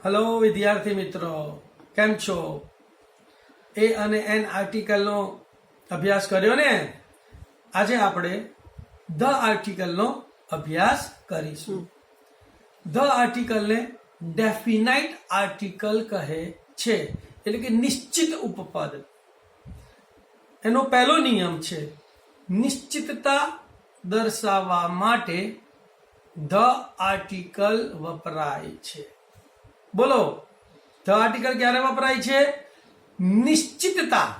Hello विद्यार्थी मित्रों, केम छो? ए અને એન આર્ટિકલનો અભ્યાસ કર્યો ને? આજે આપણે ધ આર્ટિકલનો અભ્યાસ કરીશું. ધ આર્ટિકલને ડેફિનાઇટ આર્ટિકલ કહે છે, એટલે કે નિશ્ચિત ઉપપદ. એનો પહેલો નિયમ છે નિશ્ચિતતા દર્શાવવા માટે ધ આર્ટિકલ વપરાય છે. બોલો, ધ આર્ટિકલ ક્યારે વપરાય છે? નિશ્ચિતતા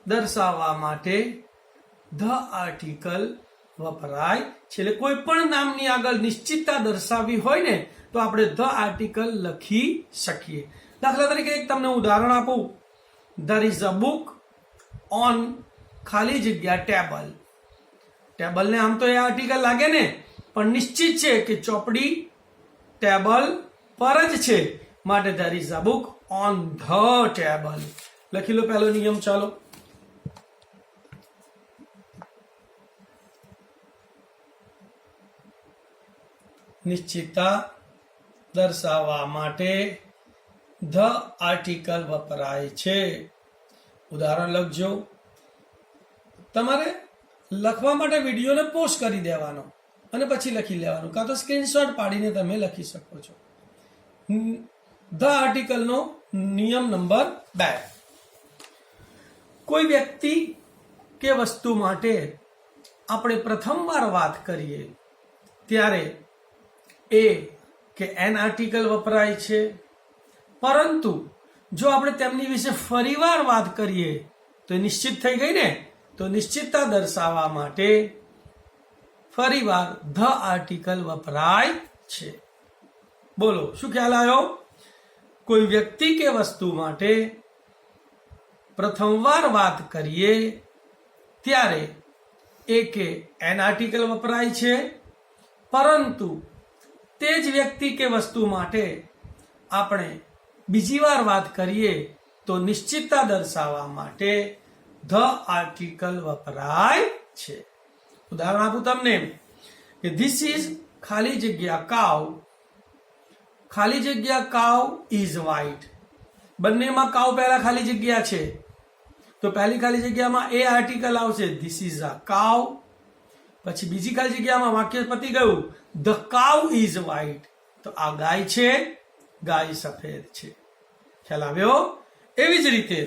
દર્શાવવા માટે ધ આર્ટિકલ વપરાય છે. એટલે કોઈ પણ નામની આગળ નિશ્ચિતતા દર્શાવવી હોય ને તો આપણે ધ આર્ટિકલ લખી શકીએ. દાખલા તરીકે એક તમને ઉદાહરણ આપું. There is a book on ખાલી જગ્યા ટેબલ. ટેબલને આમ તો એ આર્ટિકલ લાગે ને, પણ નિશ્ચિત છે કે ચોપડી ટેબલ પર જ છે, માટે there is a book on the table. લખી લો પહેલો નિયમ. ચાલો, નિશ્ચિતતા દર્શાવવા માટે ધ આર્ટિકલ વપરાય છે. ઉદાહરણ લખજો. તમારે લખવા માટે વિડીયોને પોઝ કરી દેવાનો અને પછી લખી લેવાનું, કાં તો સ્ક્રીનશોટ પાડીને તમે લખી શકો છો. ધ આર્ટિકલનો નિયમ નંબર 2. કોઈ વ્યક્તિ કે વસ્તુ માટે આપણે પ્રથમવાર વાત કરીએ ત્યારે એ કે એન આર્ટિકલ વપરાય છે. પરંતુ જો આપણે તેમની વિશે ફરીવાર વાત કરીએ તો નિશ્ચિત થઈ ગઈ ને, તો નિશ્ચિતતા દર્શાવવા માટે ફરીવાર ધ આર્ટિકલ વપરાય છે. બોલો, શું ખ્યાલ આવ્યો? કોઈ વ્યક્તિ કે વસ્તુ માટે પ્રથમવાર વાત કરીએ ત્યારે એ કે એન આર્ટિકલ વપરાય છે, પરંતુ તે જ વ્યક્તિ કે વસ્તુ માટે આપણે બીજી વાર વાત કરીએ તો નિશ્ચિતતા દર્શાવવા માટે ધ આર્ટિકલ વપરાય છે. ઉદાહરણ આપું તમને કે ધીસ ઇઝ ખાલી જગ્યા કાઉ. ખાલી જગ્યા કાઉ ઇઝ વ્હાઇટ. બંનેમાં કાઉ પહેલા ખાલી જગ્યા છે, તો પહેલી ખાલી જગ્યામાં એ આર્ટિકલ આવશે, ધીસ ઇઝ અ કાઉ. પછી બીજી ખાલી જગ્યામાં વાક્ય પતી ગયું, ધ કાઉ ઇઝ વ્હાઇટ. તો આ ગાય છે, ગાય સફેદ છે. ખ્યાલ આવ્યો? એવી જ રીતે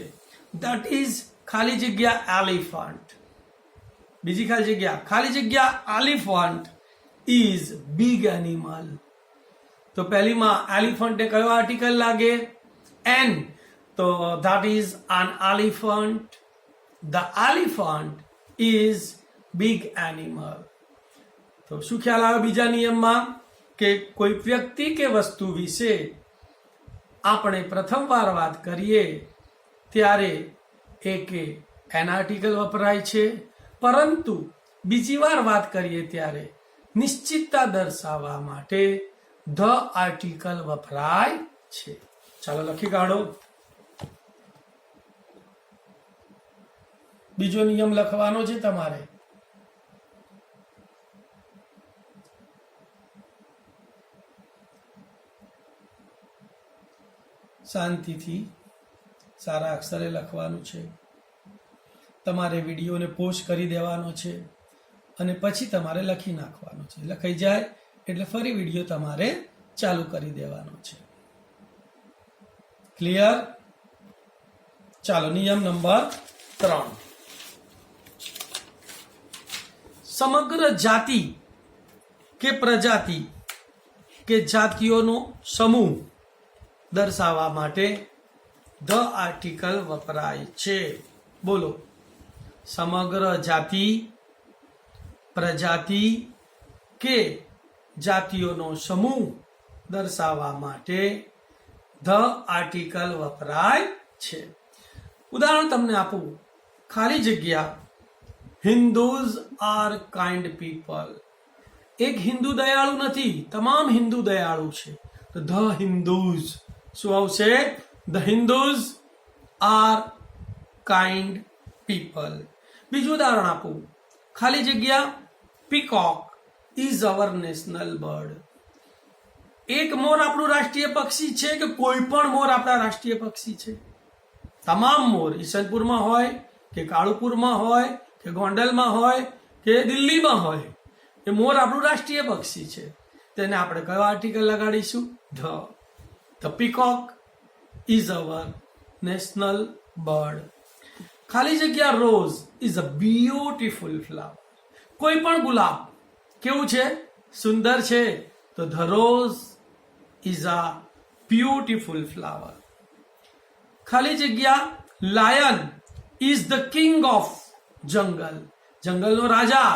ધેટ ઇઝ ખાલી જગ્યા એલિફન્ટ. બીજી ખાલી જગ્યા એલિફન્ટ ઇઝ બિગ એનિમલ. તો પહેલીમાં એલિફન્ટ ને કયો આર્ટિકલ લાગે? એન. તો that is an elephant. The elephant is big animal. તો શું ખ્યાલ આવે બીજા નિયમમાં? કે કોઈ વ્યક્તિ કે વસ્તુ વિશે આપણે પ્રથમવાર વાત કરીએ ત્યારે એ કે એન આર્ટિકલ વપરાય છે, પરંતુ બીજી વાર વાત કરીએ ત્યારે નિશ્ચિતતા દર્શાવવા માટે ધ આર્ટિકલ વપરાય છે. ચાલો લખી કાઢો. બીજો નિયમ લખવાનો છે તમારે. શાંતિથી સારા અક્ષરે લખવાનું છે. તમારે વિડીયોને પોઝ કરી દેવાનો છે અને પછી તમારે લખી નાખવાનો છે. લખાઈ જાય એટલે ફરી વિડીયો તમારે ચાલુ કરી દેવાનો છે. ક્લિયર? ચાલો, નિયમ નંબર 3. સમગ્ર જાતિ કે પ્રજાતિ કે જાતિઓનો સમૂહ દર્શાવવા માટે ધ આર્ટિકલ વપરાય છે. બોલો, સમગ્ર જાતિ, પ્રજાતિ કે જાતિઓનો સમૂહ દર્શાવવા માટે ધ આર્ટિકલ વપરાય છે. ઉદાહરણ તમને આપું. ખાલી જગ્યા હિન્દુઝ આર કાઇન્ડ પીપલ. એક હિન્દુ દયાળુ નથી, તમામ હિન્દુ દયાળુ છે. તો ધ હિન્દુઝ શું આવશે? The Hindus are kind people. બીજું ઉદાહરણ આપું. ખાલી જગ્યા peacock is our national bird. એક મોર આપણું રાષ્ટ્રીય પક્ષી છે કે કોઈ પણ મોર આપણા રાષ્ટ્રીય પક્ષી છે? તમામ મોર ઈસનપુરમાં હોય કે કાળુપુરમાં હોય કે ગોંડલમાં હોય કે દિલ્હીમાં હોય, એ મોર આપણું રાષ્ટ્રીય પક્ષી છે. તેને આપણે કયો આર્ટિકલ લગાડીશું? The. The peacock is our national bird. ખાલી જગ્યા rose is a beautiful flower. કોઈ પણ ગુલાબ કેવું છે? સુંદર છે. તો the rose is a beautiful flower. ખાલી જગ્યા lion is the king of jungle. જંગલનો રાજા.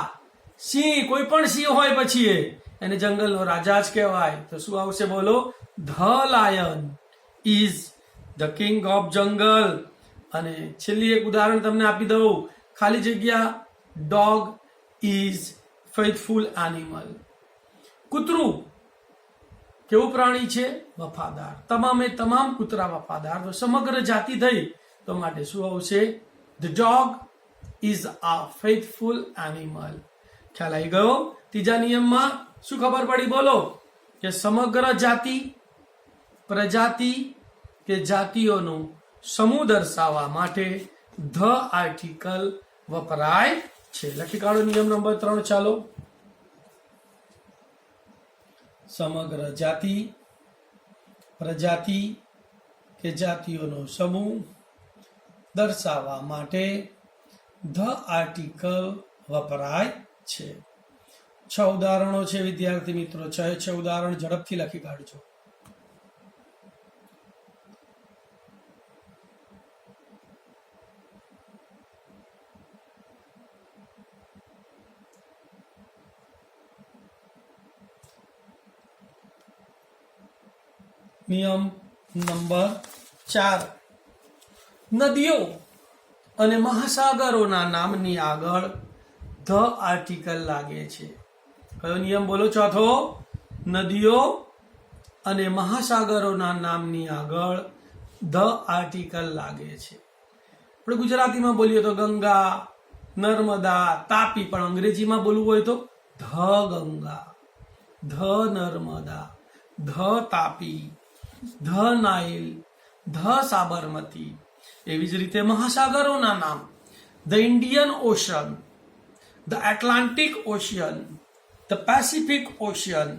સિંહ, કોઈ પણ સિંહ હોય પછી એને જંગલનો રાજા જ કહેવાય. તો શું આવશે? બોલો. The lion is the king of જંગલ. અને છેલ્લી એક ઉદાહરણ તમને આપી દઉં. ખાલી જગ્યા ડોગ ઇઝ ફેથફુલ એનિમલ. કૂતરું કેવું પ્રાણી છે? વફાદાર. તમામે તમામ કૂતરા વફાદાર. તો સમગ્ર જાતિ થઈ તો માટે શું આવશે? The dog is a faithful animal. ખ્યાલ આવી ગયો? ત્રીજા નિયમમાં શું ખબર પડી? બોલો. કે સમગ્ર જાતિ, પ્રજાતિ કે જાતિઓનો સમૂહ દર્શાવવા માટે ધ આર્ટિકલ વપરાય છે. લખી કાઢો નિયમ નંબર 3. ચાલો. સમગ્ર જાતિ, પ્રજાતિ કે જાતિઓનો સમૂહ દર્શાવવા માટે ધ આર્ટિકલ વપરાય છે. 6 ઉદાહરણો છે વિદ્યાર્થી મિત્રો. 6 ઉદાહરણ ઝડપથી લખી કાઢજો. નિયમ નંબર 4. નદીઓ અને મહાસાગરોના નામની આગળ ધ આર્ટિકલ લાગે છે. કયો નિયમ? બોલો. ચોથો. નદીઓ અને મહાસાગરોના નામની આગળ ધ આર્ટિકલ લાગે છે. આપણે ગુજરાતીમાં બોલીએ તો ગંગા, નર્મદા, તાપી, પણ અંગ્રેજીમાં બોલવું હોય તો the Ganga, the Narmada, the Tapi, the Nile, the Sabarmati. એવી જ રીતે મહાસાગરોના નામ: the Indian ocean, the Atlantic ocean, the Pacific ocean,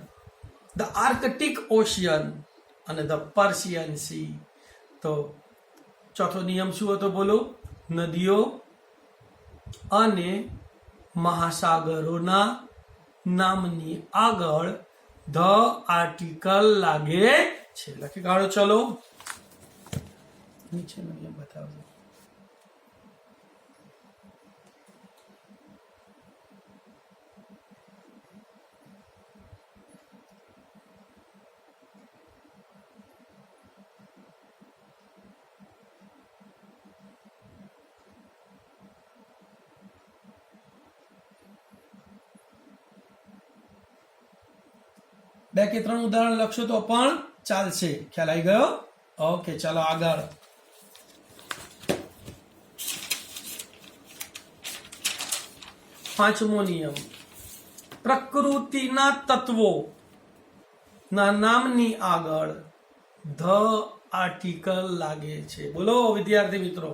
the Arctic ocean અને ધ પર્શિયન સી. તો ચોથો નિયમ શું હતો? બોલો. નદીઓ અને મહાસાગરોના નામની આગળ ધ આર્ટિકલ લાગે છે. લખી કાઢો. ચલો. નીચેનો નિયમ બતાવજો. બે કે 3 ઉદાહરણ લખશો તો પણ ચાલશે. ખ્યાલ આવી ગયો? ઓકે. ચાલો આગળ. પાંચમો નિયમ. પ્રકૃતિના તત્વો ના નામની આગળ ધ આર્ટિકલ લાગે છે. બોલો વિદ્યાર્થી મિત્રો.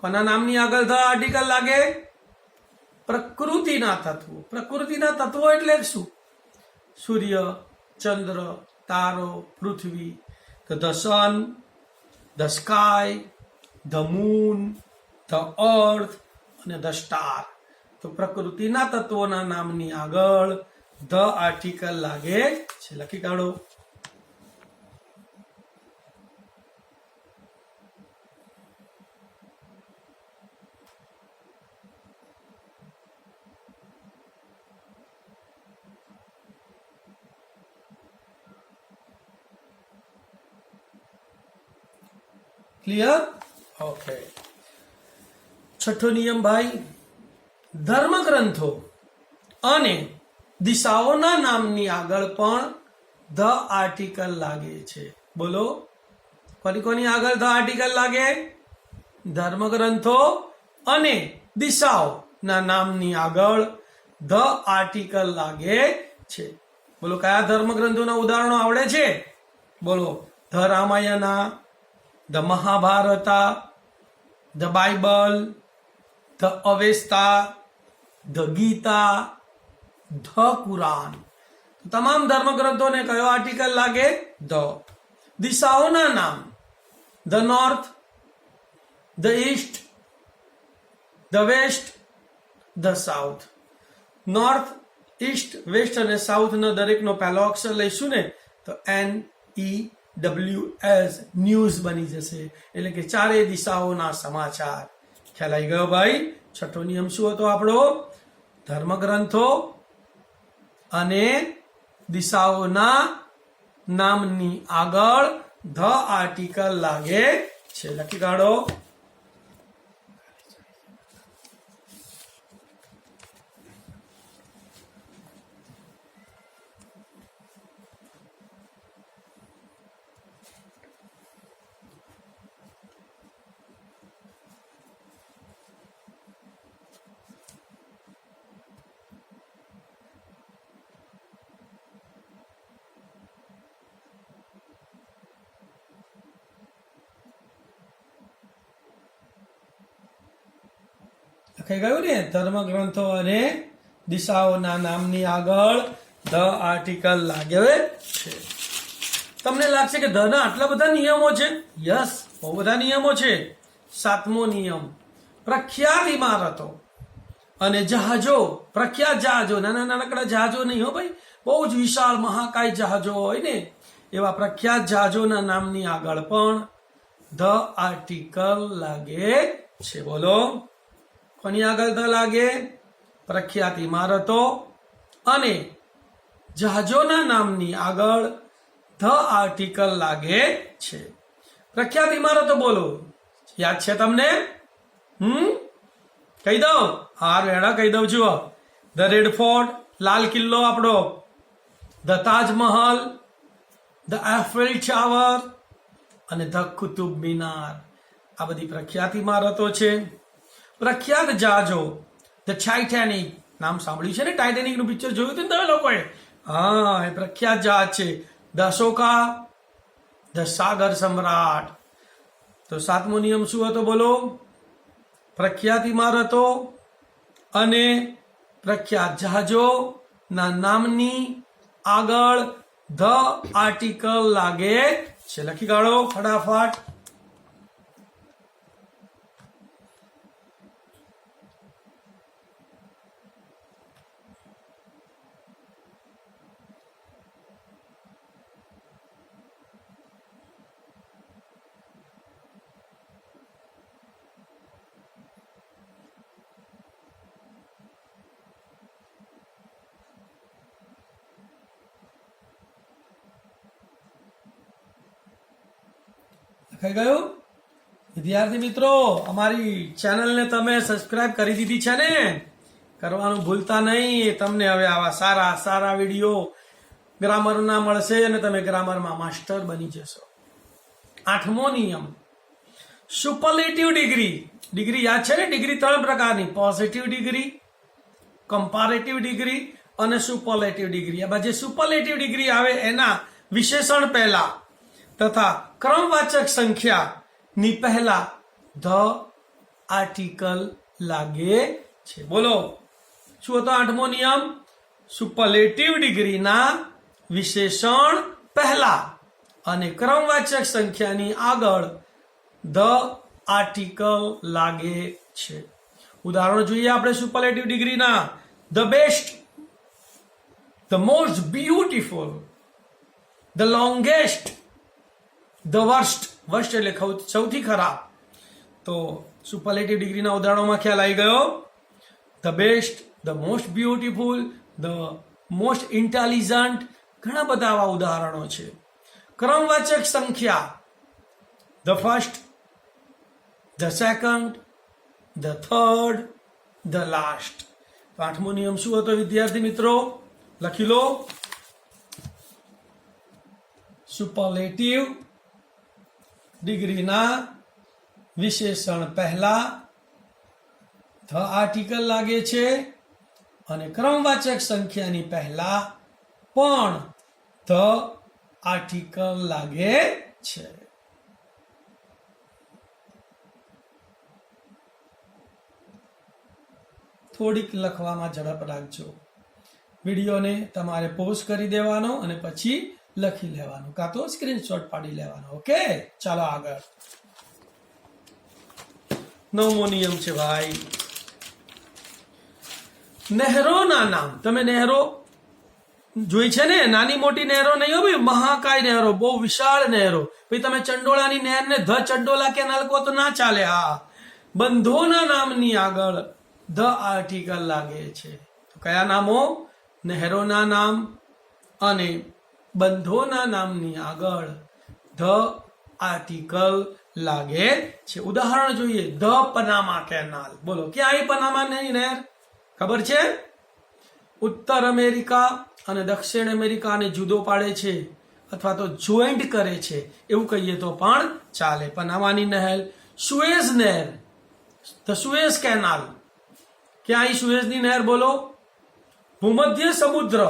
કોના નામની આગળ ધ આર્ટિકલ લાગે? પ્રકૃતિના તત્વો. પ્રકૃતિના તત્વો એટલે શું? સૂર્ય, ચંદ્ર, તારો, પૃથ્વી. તો the sun, the sky, the moon, the earth અને ધ સ્ટાર. તો પ્રકૃતિના તત્વોના નામની આગળ ધ આર્ટિકલ લાગે છે. લખી કાઢો. ક્લિયર? ઓકે. છઠ્ઠો નિયમ ભાઈ. ધર્મગ્રંથો અને દિશાઓના નામની આગળ પણ ધ આર્ટિકલ લાગે છે. બોલો. કોની કોની આગળ ધ આર્ટિકલ લાગે? ધર્મગ્રંથો અને દિશાઓના નામની આગળ ધ આર્ટિકલ લાગે છે. બોલો કયા ધર્મગ્રંથોના ઉદાહરણો આવડે છે? બોલો the Ramayana, the Mahabharata, the Bible, the Avesta, the Gita, the Quran. તમામ ધર્મગ્રંથોને કયો આર્ટિકલ લાગે? ધ. દિશાઓના નામ: the north, the east, the west, the south. North, east, west અને સાઉથ નો દરેકનો પહેલો અક્ષર લઈશું ને તો NEWS, ન્યૂઝ બની જશે. એટલે કે ચારે દિશાઓના સમાચાર. ખ્યાલ આવી ગયો ભાઈ? છઠ્ઠો નિયમ શું હતો આપણો? ધર્મગ્રંથો અને દિશાઓના નામની આગળ ધ આર્ટિકલ લાગે છે. લખી કાઢો. લખાઈ ગયું ને? ધર્મગ્રંથો અને દિશાઓના નામની આગળ ધ આર્ટિકલ લાગે છે. તમને લાગશે કે ધ ના આટલા બધા નિયમો છે? યસ, બહુ બધા નિયમો છે. 7મો નિયમ: પ્રખ્યાત ઇમારતો અને જહાજો. પ્રખ્યાત જહાજો, નાના નાનકડા જહાજો નહીં હો ભાઈ, બહુ જ વિશાળ મહાકાય જહાજો હોય ને એવા પ્રખ્યાત જહાજોના નામની આગળ પણ ધ આર્ટિકલ લાગે છે. બોલો કોની આગળ ધ લાગે? પ્રખ્યાત ઇમારતો અને જહાજોના નામની આગળ ધ આર્ટિકલ લાગે છે. પ્રખ્યાત ઇમારતો બોલો, યાદ છે તમને? કહી દઉં? હાર વેડા કહી દઉં છું. The red fort, Lal Qila આપણો, the Taj Mahal, the Eiffel tower અને ધ કુતુબ મિનાર. આ બધી પ્રખ્યાત ઇમારતો છે. પ્રખ્યાત જહાજો: ધ ટાઇટેનિક. નામ સાંભળ્યું છે ને? ટાઇટેનિક નું પિક્ચર જોયું હતું ને તમે લોકોએ? હા, એ પ્રખ્યાત જહાજ છે. ધ અશોકા, ધ સાગર સમ્રાટ. તો 7મો નિયમ શું હતો? બોલો પ્રખ્યાત ઇમારતો અને પ્રખ્યાત જહાજો ના નામની આગળ ધ આર્ટિકલ લાગે છે. લખી કાઢો ફટાફટ. થઈ ગયું? વિદ્યાર્થી મિત્રો, અમારી ચેનલને તમે સબસ્ક્રાઇબ કરી દીધી છે ને? કરવાનું ભૂલતા નહીં. તમને હવે આવા સારા સારા વિડીયો ગ્રામરના મળશે અને તમે ગ્રામરમાં માસ્ટર બની જશો. 8મો નિયમ: સુપરલેટિવ ડિગ્રી. ડિગ્રી યાદ છે ને? ડિગ્રી 3 પ્રકારની: પોઝિટિવ ડિગ્રી, કમ્પારેટિવ ડિગ્રી અને સુપરલેટિવ ડિગ્રી. આ જે સુપરલેટિવ ડિગ્રી આવે એના વિશેષણ પહેલા તથા ક્રમવાચક સંખ્યાની પહેલા ધ આર્ટિકલ લાગે છે. બોલો શું હતો 8મો નિયમ? સુપરલેટિવ ડિગ્રીના વિશેષણ પહેલા અને ક્રમવાચક સંખ્યાની આગળ ધ આર્ટિકલ લાગે છે. ઉદાહરણો જોઈએ આપણે સુપરલેટિવ ડિગ્રીના: the best, the most beautiful, the longest, the worst. Worst એટલે સૌથી ખરાબ. તો સુપરલેટિવ ડિગ્રીના ઉદાહરણોમાં ખ્યાલ આવી ગયો? The best, the most beautiful, the most intelligent. ઘણા બધા આવા ઉદાહરણો છે. ક્રમવાચક સંખ્યા: the first, the second, the third, the last. 8મો નિયમ શું હતો વિદ્યાર્થી મિત્રો? લખી લો. સુપરલેટિવ ડિગ્રીના વિશેષણ પહેલા ધ આર્ટિકલ લાગે છે અને ક્રમવાચક સંખ્યાની પહેલા પણ ધ આર્ટિકલ લાગે છે. થોડીક લખવામાં ઝડપ રાખજો. વિડીયોને તમારે પોઝ કરી દેવાનો અને પછી લખી લેવાનું, કાં તો સ્ક્રીનશોટ પાડી લેવાનો. ઓકે, ચાલો આગળ. 9મો નિયમ છે ભાઈ, નહેરોના નામ. તમે નહેરો જોઈ છે ને, નાની મોટી નહેરો નહીં હો ભાઈ, મહાકાય નહેરો, બહુ વિશાળ નહેરો. ભાઈ તમે ચંડોળાની નહેરને ધ ચંડોલા કેનાલ કહો તો ના ચાલે. હા, બંધોના નામની આગળ ધ આર્ટિકલ લાગે છે. તો કયા નામો? નહેરોના નામ અને બંધોના નામની આગળ ધ આર્ટિકલ લાગે છે. ઉદાહરણ જોઈએ, ધ પનામા કેનાલ. બોલો, ક્યાં આવી પનામાની નહેર? ખબર છે? ઉત્તર અમેરિકા અને દક્ષિણ અમેરિકાને જુદો પાડે છે અથવા તો જોઈન્ટ કરે છે એવું કહીએ તો પણ ચાલે. પનામાની નહેર. સુએઝ નહેર, ધ સુએઝ કેનાલ. ક્યાં આવી સુએઝની નહેર? બોલો, ભૂમધ્ય સમુદ્ર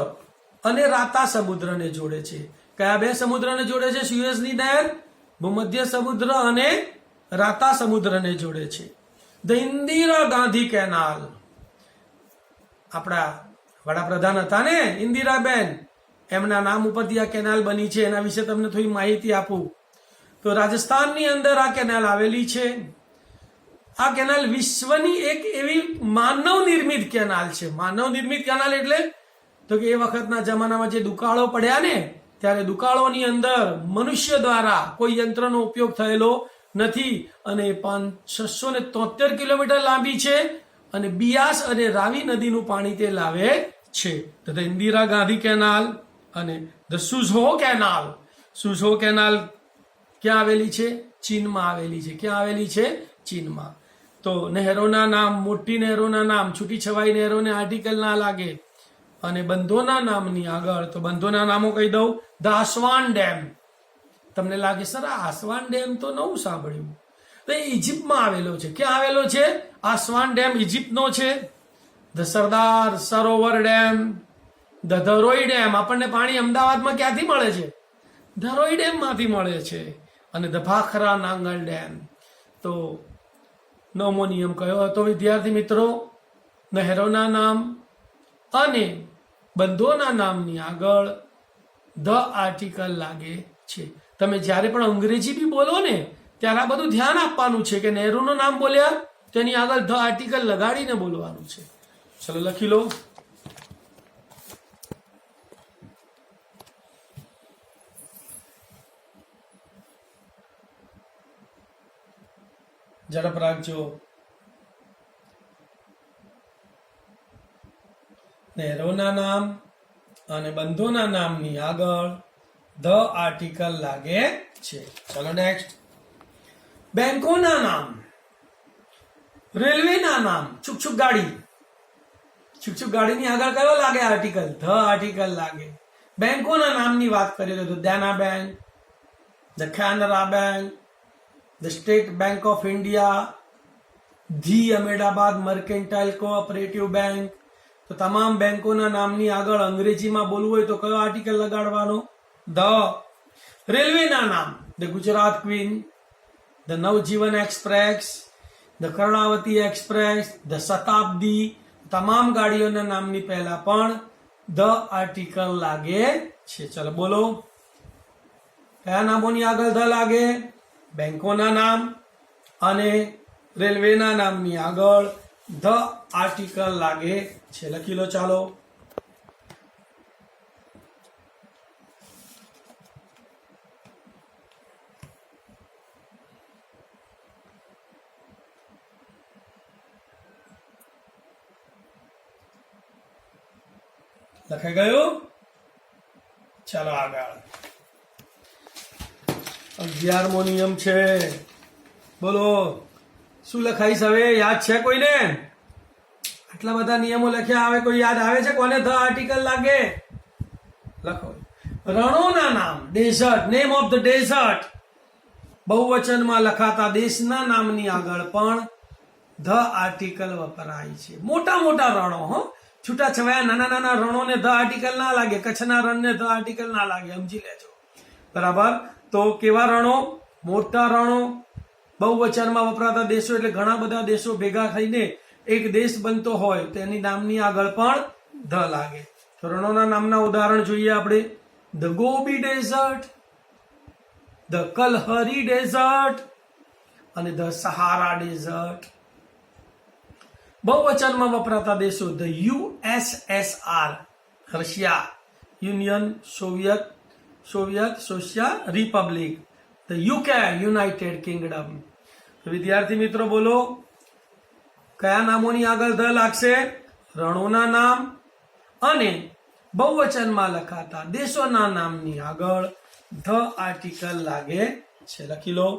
અને રાતા સમુદ્રને જોડે છે. કયા બે સમુદ્રને જોડે છે સુએઝની નહેર? ભૂમધ્ય સમુદ્ર અને રાતા સમુદ્રને જોડે છે. The Indira Gandhi canal. આપણા વડાપ્રધાન હતા ને ઇન્દિરાબેન, એમના નામ ઉપરથી આ કેનાલ બની છે. એના વિશે તમને થોડી માહિતી આપું તો રાજસ્થાનની અંદર આ કેનાલ આવેલી છે. આ કેનાલ વિશ્વની એક એવી માનવ નિર્મિત કેનાલ છે. માનવ નિર્મિત કેનાલ એટલે તો કે એ વખતના જમાનામાં જે દુકાળો પડ્યા ને, ત્યારે દુકાળોની અંદર મનુષ્ય દ્વારા કોઈ યંત્રનો ઉપયોગ થયેલો નથી અને 673 કિલોમીટર લાંબી છે અને બિયાસ અને રાવી નદીનું પાણી તે લાવે છે. તો ઇન્દિરા ગાંધી કેનાલ અને ધ સુઝહો કેનાલ. સુઝહો કેનાલ ક્યાં આવેલી છે? ચીનમાં આવેલી છે. ક્યાં આવેલી છે? ચીનમાં. તો નહેરોના નામ, મોટી નહેરોના નામ, છૂટી છવાઈ નહેરોને આર્ટિકલ ના લાગે. અને બંધોના નામની આગળ, તો બંધોના નામો કહી દઉં. The Aswan dam. તમને લાગે સર આ આસવાન ડેમ તો નવું સાંભળ્યું. તો એ ઇજિપ્તમાં આવેલો છે. ક્યાં આવેલો છે? આસવાન ડેમ ઇજિપ્તનો છે. The Sardar Sarovar dam, the Dharoi dam. આપણને પાણી અમદાવાદમાં ક્યાંથી મળે છે? ધરોઈ ડેમમાંથી મળે છે. અને ધ ભાખરા નાંગલ ડેમ. તો 9મો નિયમ કયો હતો વિદ્યાર્થી મિત્રો? નહેરોના નામ અને બંધોના નામની આગળ ધ આર્ટિકલ લાગે છે. તમે જ્યારે પણ અંગ્રેજી બી બોલો ને ત્યારે આ બધું ધ્યાન આપવાનું છે કે નહેરુનું નામ બોલ્યા તેની આગળ ધ આર્ટિકલ લગાડીને બોલવાનું છે. ચલો લખી લો. ઝડપ રાખજો. નહેરોના નામ અને બંધોના નામની આગળ ધ આર્ટિકલ લાગે છે. ચલો નેક્સ્ટ. બેંકોના નામ, રેલવેના નામ. છુક ગાડી. છુક ગાડીની આગળ કયો લાગે આર્ટિકલ? ધ આર્ટિકલ લાગે. બેંકોના નામની વાત કરીએ તો Dena bank, the Canara bank, the state bank of India, the Ahmedabad mercantile cooperative bank. તો તમામ બેંકોના નામની આગળ અંગ્રેજીમાં બોલવું હોય તો કયો આર્ટિકલ લગાડવાનો? ધ. રેલવેના નામ, the Gujarat queen, the Navjivan express, the Karnavati express, the Shatabdi. તમામ ગાડીઓના નામની પહેલા પણ ધ આર્ટિકલ લાગે છે. ચલો બોલો, કયા નામોની આગળ ધ લાગે? બેંકોના નામ અને રેલવેના નામની આગળ ધ આર્ટિકલ લાગે છે. લખી લો. ચાલો લખાઈ ગયું? ચાલો આગળ. 11મો નિયમ છે. બોલો શું લખાઈશ હવે? યાદ છે કોઈને? આટલા બધા નિયમો લખ્યા, હવે કોઈ યાદ આવે છે કોને ધ આર્ટિકલ લાગે? લખો. રણોના નામ, desert, name of the desert. બહુવચનમાં લખાતા દેશના નામની આગળ પણ ધ આર્ટિકલ વપરાય છે. મોટા મોટા રણો, હો, છૂટાછવાયા નાના નાના રણોને ધ આર્ટિકલ ના લાગે, કચ્છના રણને ધ આર્ટિકલ ના લાગે, સમજી લેજો. બરાબર. તો કેવા રણો? મોટા રણો. બહુવચનમાં વપરાતા દેશો એટલે ઘણા બધા દેશો ભેગા થઈને એક દેશ બનતો હોય તો એની નામની આગળ પણ ધ લાગે. તો રણોના નામના ઉદાહરણ જોઈએ આપણે. The Gobi desert, the Kalahari desert અને ધ સહારા ડેઝર્ટ. બહુવચનમાં વપરાતા દેશો the USSR, Russia, union social republic, the UK, united kingdom. વિદ્યાર્થી મિત્રો બોલો, કયા નામોની આગળ ધ લાગશે? રણોના નામ અને બહુવચનમાં લખાતા દેશોના નામની આગળ ધ આર્ટિકલ લાગે છે. લખી લો.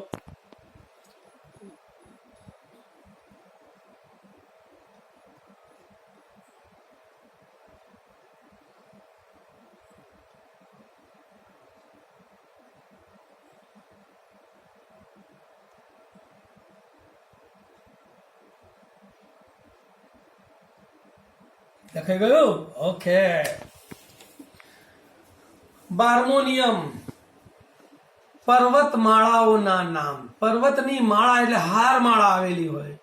લખાઈ ગયું? ઓકે. 12મો નિયમ, પર્વતમાળાઓના નામ. પર્વતની માળા એટલે હાર માળા આવેલી હોય,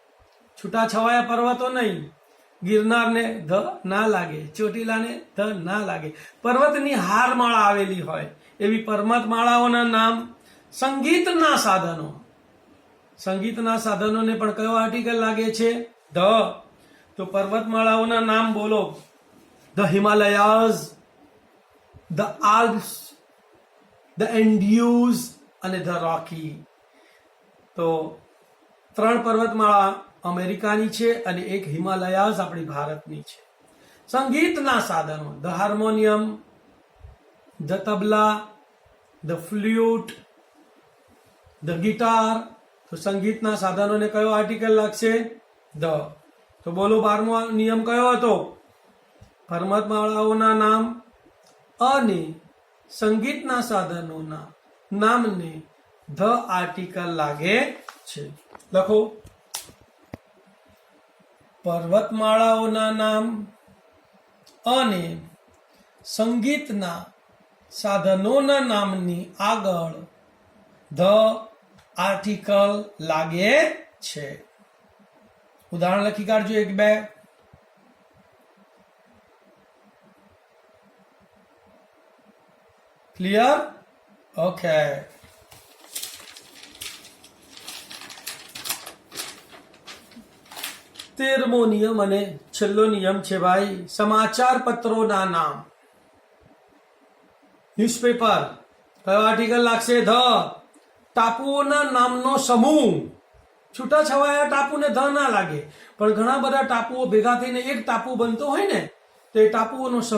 છૂટાછવાયા પર્વતો નહીં. ગિરનારને ધ ના લાગે, ચોટીલાને ધ ના લાગે. પર્વતની હાર માળા આવેલી હોય એવી પર્વતમાળાઓના નામ. સંગીતના સાધનો, સંગીતના સાધનોને પણ કયો આર્ટિકલ લાગે છે? ધ. તો પર્વતમાળાઓના નામ બોલો. The Himalayas, the Alps, the Andes અને ધ રોકી. તો 3 પર્વતમાળા અમેરિકાની છે અને એક હિમાલયાઝ આપણી ભારતની છે. સંગીતના સાધનો, the harmonium, the tabla, the flute, the guitar. તો સંગીતના સાધનોને કયો આર્ટિકલ લાગશે? ધ. તો બોલો 12મો નિયમ કયો હતો? પર્વતમાળાઓના નામ અને સંગીતના સાધનોના નામને ધ આર્ટિકલ લાગે છે. લખો. પર્વતમાળાઓના નામ અને સંગીતના સાધનોના નામની આગળ ધ આર્ટિકલ લાગે છે. ઉદાહરણ લખી કાઢજો 1 2. ક્લિયર? ઓકે. તેરમો નિયમ અને છેલ્લો નિયમ છે ભાઈ, સમાચાર પત્રોના નામ. ન્યૂઝપેપર, કયો આર્ટિકલ લાગશે? ધ. ટાપુઓના નામનો સમૂહ. છૂટાછવાયા ટાપુને ધ ના લાગે, પણ ઘણા બધા ટાપુઓ ભેગા થઈને એક ટાપુ બનતો હોય ને, તો એ ટાપુઓનો સમૂહ